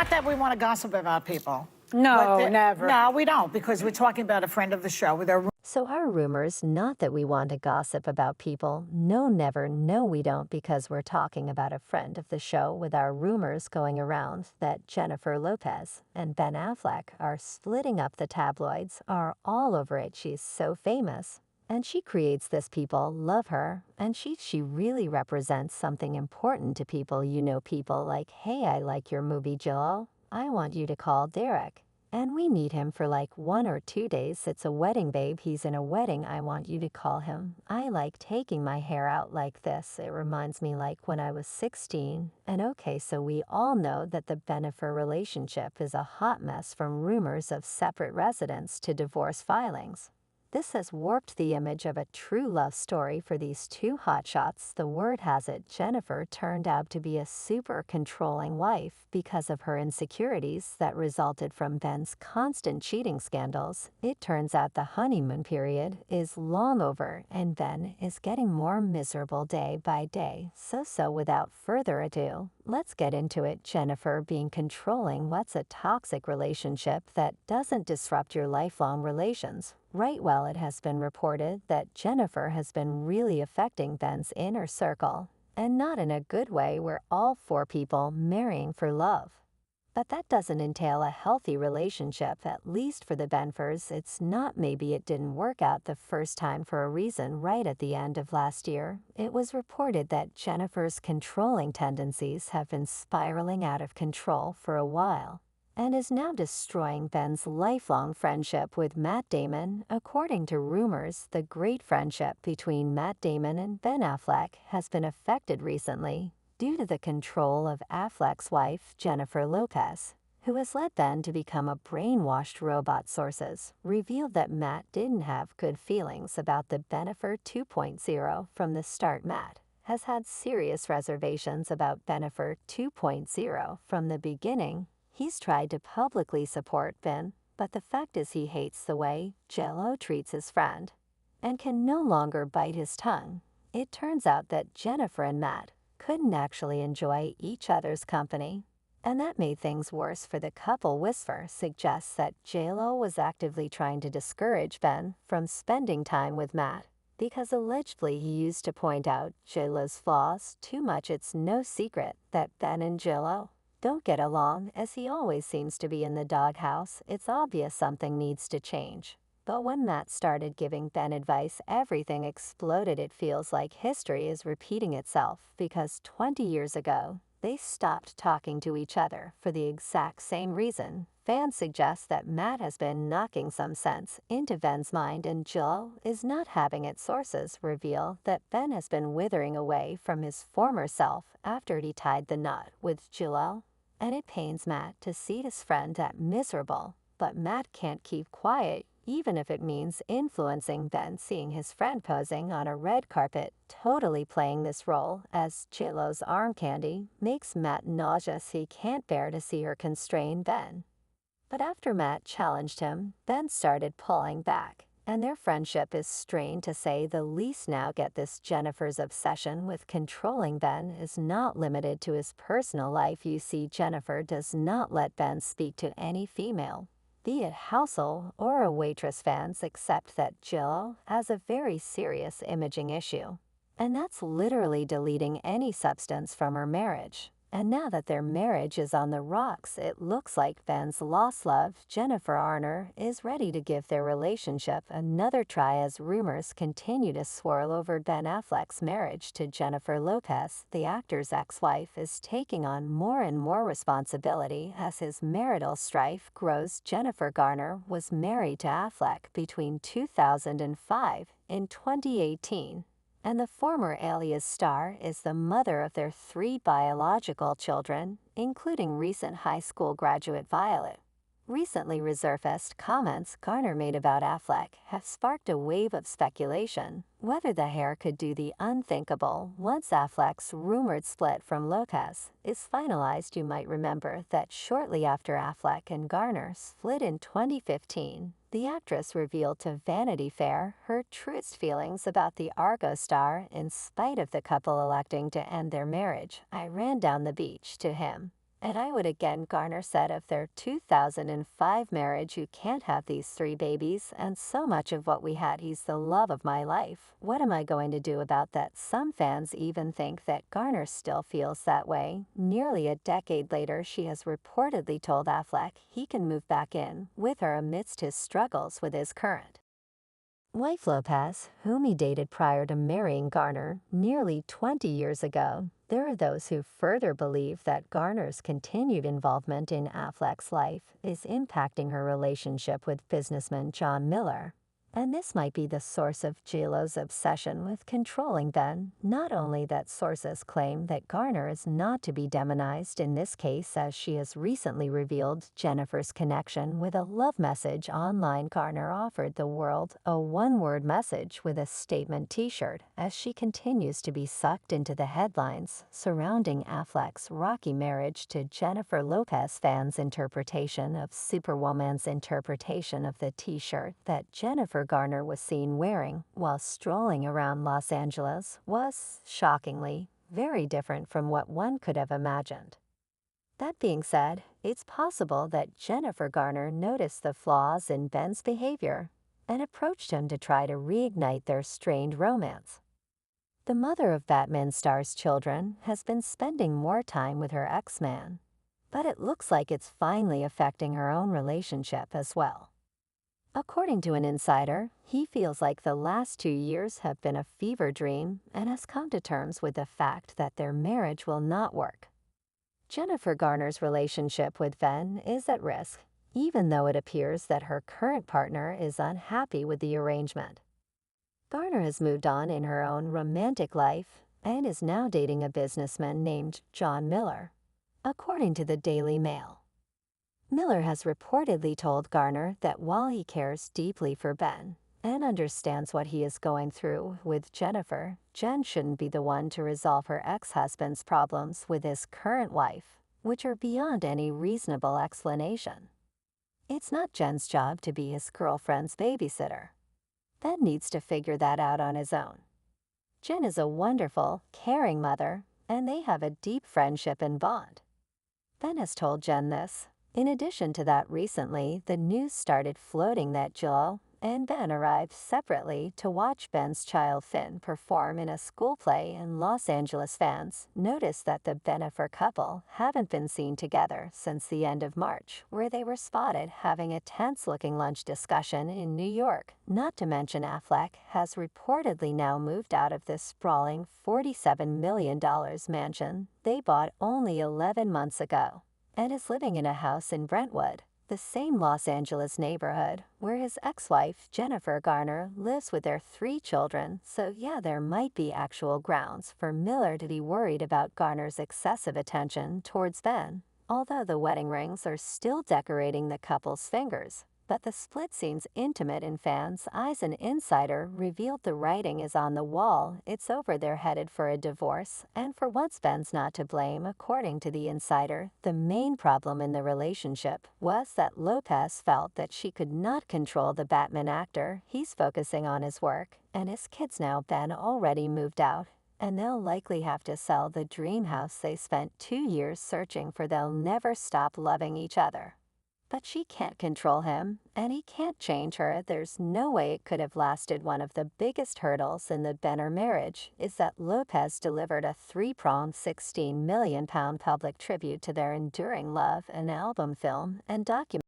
not that we want to gossip about people. No, never. No, we don't, because we're talking about a friend of the show with her. So our rumors, not that we want to gossip about people. No, never, no we don't, because we're talking about a friend of the show with our rumors going around that Jennifer Lopez and Ben Affleck are splitting up the tabloids, are all over it. She's so famous. And she creates this, people love her, and she really represents something important to people. You know, people like, hey, I like your movie, J.Lo. I want you to call Derek. And we need him for like 1 or 2 days. It's a wedding, babe. He's in a wedding. I want you to call him. I like taking my hair out like this. It reminds me like when I was 16. And okay, so we all know that the Jennifer relationship is a hot mess, from rumors of separate residence to divorce filings. This has warped the image of a true love story for these two hotshots. The word has it Jennifer turned out to be a super controlling wife because of her insecurities that resulted from Ben's constant cheating scandals. It turns out the honeymoon period is long over and Ben is getting more miserable day by day. So without further ado, let's get into it. Jennifer being controlling. What's a toxic relationship that doesn't disrupt your lifelong relations? Right, well, it has been reported that Jennifer has been really affecting Ben's inner circle, and not in a good way. We're all for people marrying for love. But that doesn't entail a healthy relationship, at least for the Benfers. It's not. Maybe it didn't work out the first time for a reason. Right at the end of last year, it was reported that Jennifer's controlling tendencies have been spiraling out of control for a while, and is now destroying Ben's lifelong friendship with Matt Damon. According to rumors, the great friendship between Matt Damon and Ben Affleck has been affected recently due to the control of Affleck's wife, Jennifer Lopez, who has led Ben to become a brainwashed robot. Sources revealed that Matt didn't have good feelings about the Jennifer 2.0 from the start. Matt has had serious reservations about Jennifer 2.0 from the beginning. He's tried to publicly support Ben, but the fact is he hates the way J.Lo treats his friend and can no longer bite his tongue. It turns out that Jennifer and Matt couldn't actually enjoy each other's company, and that made things worse for the couple. Whisper suggests that J.Lo was actively trying to discourage Ben from spending time with Matt because allegedly he used to point out J.Lo's flaws too much. It's no secret that Ben and J.Lo don't get along, as he always seems to be in the doghouse. It's obvious something needs to change. But when Matt started giving Ben advice, everything exploded. It feels like history is repeating itself, because 20 years ago, they stopped talking to each other for the exact same reason. Fans suggest that Matt has been knocking some sense into Ben's mind and J.Lo is not having it. Sources reveal that Ben has been withering away from his former self after he tied the knot with J.Lo, and it pains Matt to see his friend that miserable. But Matt can't keep quiet, even if it means influencing Ben. Seeing his friend posing on a red carpet, totally playing this role as J.Lo's arm candy, makes Matt nauseous. He can't bear to see her constrain Ben. But after Matt challenged him, Ben started pulling back, and their friendship is strained to say the least. Now get this, Jennifer's obsession with controlling Ben is not limited to his personal life. You see, Jennifer does not let Ben speak to any female, be it household or a waitress. Fans accept that J.Lo has a very serious imaging issue, and that's literally deleting any substance from her marriage. And now that their marriage is on the rocks, it looks like Ben's lost love, Jennifer Arner, is ready to give their relationship another try as rumors continue to swirl over Ben Affleck's marriage to Jennifer Lopez. The actor's ex-wife is taking on more and more responsibility as his marital strife grows. Jennifer Garner was married to Affleck between 2005 and 2018. And the former Alias star is the mother of their 3 biological children, including recent high school graduate Violet. Recently resurfaced comments Garner made about Affleck have sparked a wave of speculation whether the hair could do the unthinkable. Once Affleck's rumored split from Lopez is finalized, you might remember that shortly after Affleck and Garner split in 2015, the actress revealed to Vanity Fair her truest feelings about the Argo star. In spite of the couple electing to end their marriage, I ran down the beach to him. And I would again, Garner said of their 2005 marriage, "You can't have these 3 babies, and so much of what we had, he's the love of my life. What am I going to do about that?" Some fans even think that Garner still feels that way. Nearly a decade later, she has reportedly told Affleck he can move back in with her amidst his struggles with his current wife Lopez, whom he dated prior to marrying Garner nearly 20 years ago. There are those who further believe that Garner's continued involvement in Affleck's life is impacting her relationship with businessman John Miller. And this might be the source of J.Lo's obsession with controlling Ben. Not only that, sources claim that Garner is not to be demonized in this case, as she has recently revealed Jennifer's connection with a love message online. Garner offered the world a one-word message with a statement t-shirt as she continues to be sucked into the headlines surrounding Affleck's rocky marriage to Jennifer Lopez. Fans' interpretation of Superwoman's interpretation of the t-shirt that Jennifer Garner was seen wearing while strolling around Los Angeles was, shockingly, very different from what one could have imagined. That being said, it's possible that Jennifer Garner noticed the flaws in Ben's behavior and approached him to try to reignite their strained romance. The mother of Batman star's children has been spending more time with her ex-man, but it looks like it's finally affecting her own relationship as well. According to an insider, he feels like the last 2 years have been a fever dream and has come to terms with the fact that their marriage will not work. Jennifer Garner's relationship with Ben is at risk, even though it appears that her current partner is unhappy with the arrangement. Garner has moved on in her own romantic life and is now dating a businessman named John Miller, according to the Daily Mail. Miller has reportedly told Garner that while he cares deeply for Ben and understands what he is going through with Jennifer, Jen shouldn't be the one to resolve her ex-husband's problems with his current wife, which are beyond any reasonable explanation. It's not Jen's job to be his girlfriend's babysitter. Ben needs to figure that out on his own. Jen is a wonderful, caring mother, and they have a deep friendship and bond. Ben has told Jen this. In addition to that, recently, the news started floating that J.Lo and Ben arrived separately to watch Ben's child Finn perform in a school play in Los Angeles. Fans noticed that the Jennifer couple haven't been seen together since the end of March, where they were spotted having a tense-looking lunch discussion in New York. Not to mention, Affleck has reportedly now moved out of this sprawling $47 million mansion they bought only 11 months ago, and is living in a house in Brentwood, the same Los Angeles neighborhood where his ex-wife Jennifer Garner lives with their 3 children. So yeah, there might be actual grounds for Miller to be worried about Garner's excessive attention towards Ben, although the wedding rings are still decorating the couple's fingers. But the split seems intimate in fans' eyes. An insider revealed the writing is on the wall. It's over. They're headed for a divorce, and for once Ben's not to blame. According to the insider, the main problem in the relationship was that Lopez felt that she could not control the Batman actor. He's focusing on his work and his kids now. Ben already moved out, and they'll likely have to sell the dream house they spent 2 years searching for. They'll never stop loving each other. But she can't control him, and he can't change her. There's no way it could have lasted. One of the biggest hurdles in the Benner marriage is that Lopez delivered a 3-pronged £16 million public tribute to their enduring love, an album, film, and documentary.